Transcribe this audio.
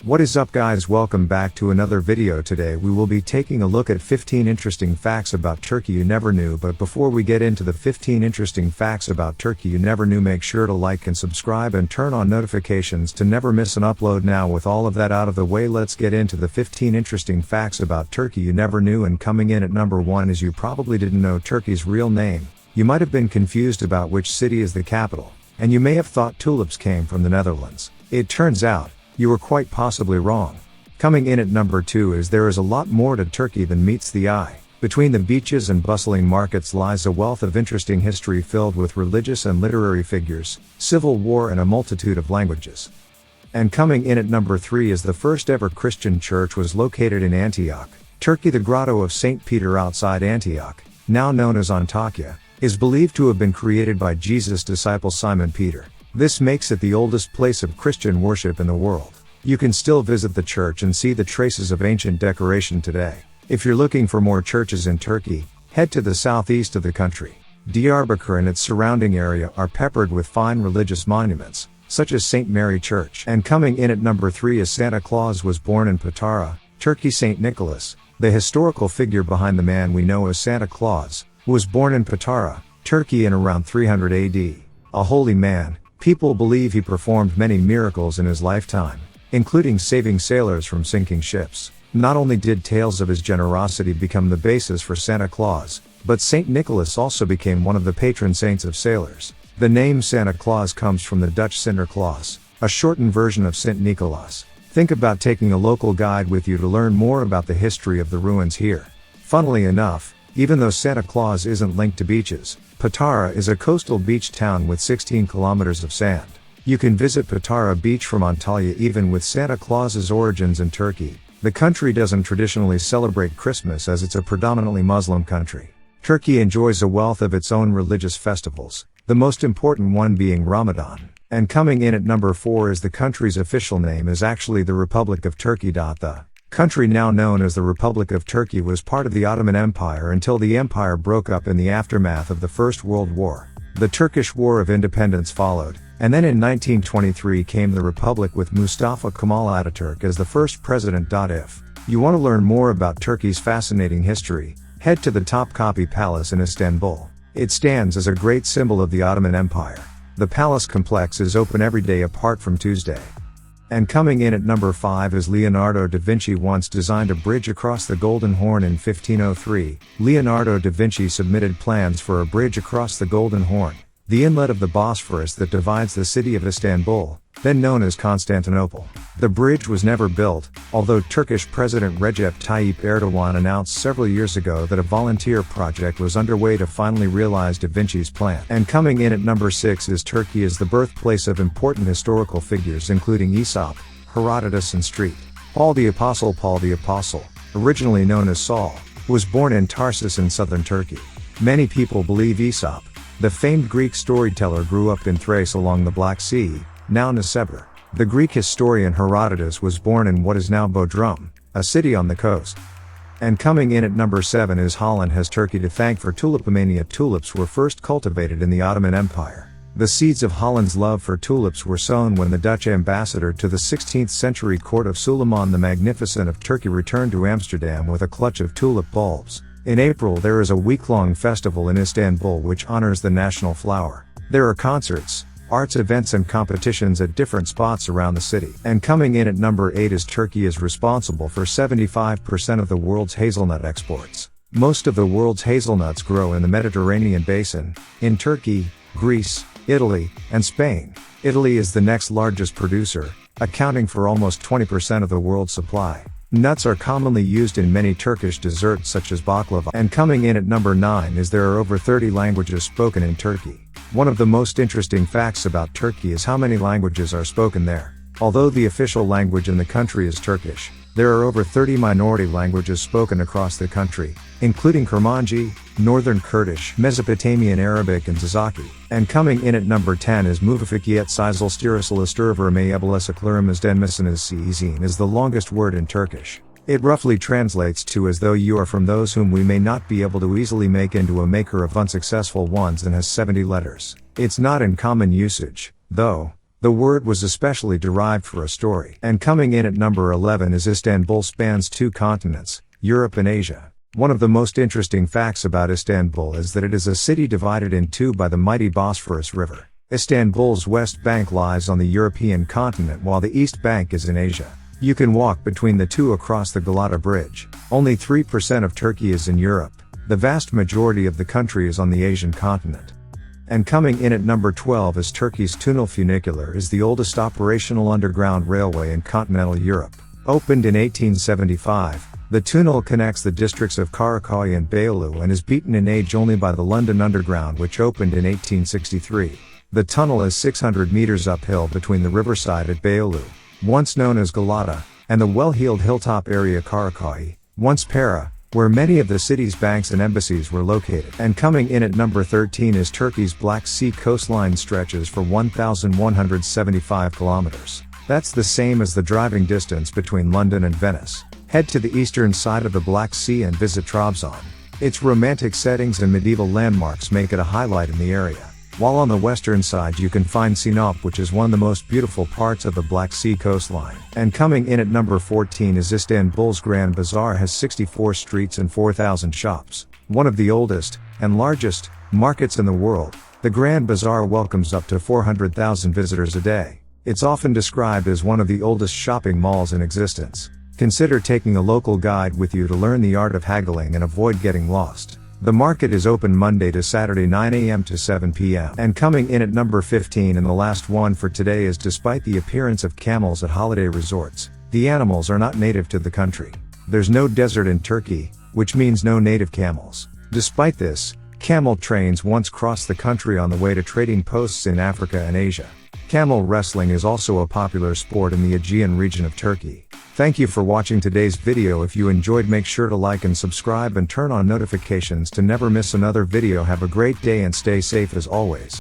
What is up guys, welcome back to another video. Today we will be taking a look at 15 interesting facts about Turkey you never knew. But before we get into the 15 interesting facts about Turkey you never knew, make sure to like and subscribe and turn on notifications to never miss an upload. Now with all of that out of the way, let's get into the 15 interesting facts about Turkey you never knew. And coming in at number 1 is you probably didn't know Turkey's real name. You might have been confused about which city is the capital, and you may have thought tulips came from the Netherlands. It turns out, you were quite possibly wrong. Coming in at number 2 is there is a lot more to Turkey than meets the eye. Between the beaches and bustling markets lies a wealth of interesting history filled with religious and literary figures, civil war and a multitude of languages. And coming in at number 3 is the first ever Christian church was located in Antioch, Turkey. The grotto of St. Peter outside Antioch, now known as Antakya, is believed to have been created by Jesus' disciple Simon Peter. This makes it the oldest place of Christian worship in the world. You can still visit the church and see the traces of ancient decoration today. If you're looking for more churches in Turkey, head to the southeast of the country. Diyarbakir and its surrounding area are peppered with fine religious monuments, such as St. Mary Church. And coming in at number 3 is Santa Claus was born in Patara, Turkey. St. Nicholas, the historical figure behind the man we know as Santa Claus, was born in Patara, Turkey in around 300 AD. A holy man, people believe he performed many miracles in his lifetime, including saving sailors from sinking ships. Not only did tales of his generosity become the basis for Santa Claus, but St. Nicholas also became one of the patron saints of sailors. The name Santa Claus comes from the Dutch Sinterklaas, a shortened version of St. Nicholas. Think about taking a local guide with you to learn more about the history of the ruins here. Funnily enough, even though Santa Claus isn't linked to beaches, Patara is a coastal beach town with 16 kilometers of sand. You can visit Patara Beach from Antalya. Even with Santa Claus's origins in Turkey, the country doesn't traditionally celebrate Christmas as it's a predominantly Muslim country. Turkey enjoys a wealth of its own religious festivals, the most important one being Ramadan. And coming in at number 4 is the country's official name is actually the Republic of Turkey. The country now known as the Republic of Turkey was part of the Ottoman Empire until the empire broke up in the aftermath of the First World War. The Turkish War of Independence followed, and then in 1923 came the Republic with Mustafa Kemal Ataturk as the first president. If you want to learn more about Turkey's fascinating history, head to the Topkapi Palace in Istanbul. It stands as a great symbol of the Ottoman Empire. The palace complex is open every day apart from Tuesday. And coming in at number 5 is Leonardo da Vinci once designed a bridge across the Golden Horn in 1503. Leonardo da Vinci submitted plans for a bridge across the Golden Horn, the inlet of the Bosphorus that divides the city of Istanbul, then known as Constantinople. The bridge was never built, although Turkish President Recep Tayyip Erdogan announced several years ago that a volunteer project was underway to finally realize da Vinci's plan. And coming in at number 6 is Turkey is the birthplace of important historical figures including Aesop, Herodotus and Street. Paul the Apostle, originally known as Saul, was born in Tarsus in southern Turkey. Many people believe Aesop, the famed Greek storyteller, grew up in Thrace along the Black Sea, now Nisebur. The Greek historian Herodotus was born in what is now Bodrum, a city on the coast. And coming in at number 7 is Holland has Turkey to thank for tulipomania. Tulips were first cultivated in the Ottoman Empire. The seeds of Holland's love for tulips were sown when the Dutch ambassador to the 16th century court of Suleiman the Magnificent of Turkey returned to Amsterdam with a clutch of tulip bulbs. In April there is a week-long festival in Istanbul which honors the national flower. There are concerts, arts events and competitions at different spots around the city. And coming in at number 8 is Turkey is responsible for 75% of the world's hazelnut exports. Most of the world's hazelnuts grow in the Mediterranean basin, in Turkey, Greece, Italy, and Spain. Italy is the next largest producer, accounting for almost 20% of the world's supply. Nuts are commonly used in many Turkish desserts such as baklava. And coming in at number 9 is there are over 30 languages spoken in Turkey. One of the most interesting facts about Turkey is how many languages are spoken there. Although the official language in the country is Turkish, there are over 30 minority languages spoken across the country, including Kurmanji, Northern Kurdish, Mesopotamian Arabic and Zazaki. And coming in at number 10 is Muvafikiyet Sizal Stirasalasturvermayebalasaklaramasdenmisinizin is the longest word in Turkish. It roughly translates to as though you are from those whom we may not be able to easily make into a maker of unsuccessful ones and has 70 letters. It's not in common usage, though, The word was especially derived for a story. And coming in at number 11 is Istanbul spans 2 continents, Europe and Asia. One of the most interesting facts about Istanbul is that it is a city divided in 2 by the mighty Bosphorus River. Istanbul's west bank lies on the European continent while the east bank is in Asia. You can walk between the 2 across the Galata Bridge. Only 3% of Turkey is in Europe. The vast majority of the country is on the Asian continent. And coming in at number 12 is Turkey's Tunnel Funicular is the oldest operational underground railway in continental Europe. Opened in 1875, the tunnel connects the districts of Karaköy and Beyoğlu and is beaten in age only by the London Underground, which opened in 1863. The tunnel is 600 meters uphill between the riverside at Beyoğlu, once known as Galata, and the well-heeled hilltop area Karaköy, once Para, where many of the city's banks and embassies were located. And coming in at number 13 is Turkey's Black Sea coastline stretches for 1,175 kilometers. That's the same as the driving distance between London and Venice. Head to the eastern side of the Black Sea and visit Trabzon. Its romantic settings and medieval landmarks make it a highlight in the area. While on the western side you can find Sinop, which is one of the most beautiful parts of the Black Sea coastline. And coming in at number 14 is Istanbul's Grand Bazaar has 64 streets and 4,000 shops. One of the oldest, and largest, markets in the world, the Grand Bazaar welcomes up to 400,000 visitors a day. It's often described as one of the oldest shopping malls in existence. Consider taking a local guide with you to learn the art of haggling and avoid getting lost. The market is open Monday to Saturday 9 a.m. to 7 p.m. And coming in at number 15 and the last one for today is despite the appearance of camels at holiday resorts, the animals are not native to the country. There's no desert in Turkey, which means no native camels. Despite this, camel trains once crossed the country on the way to trading posts in Africa and Asia. Camel wrestling is also a popular sport in the Aegean region of Turkey. Thank you for watching today's video. If you enjoyed, make sure to like and subscribe and turn on notifications to never miss another video. Have a great day and stay safe as always.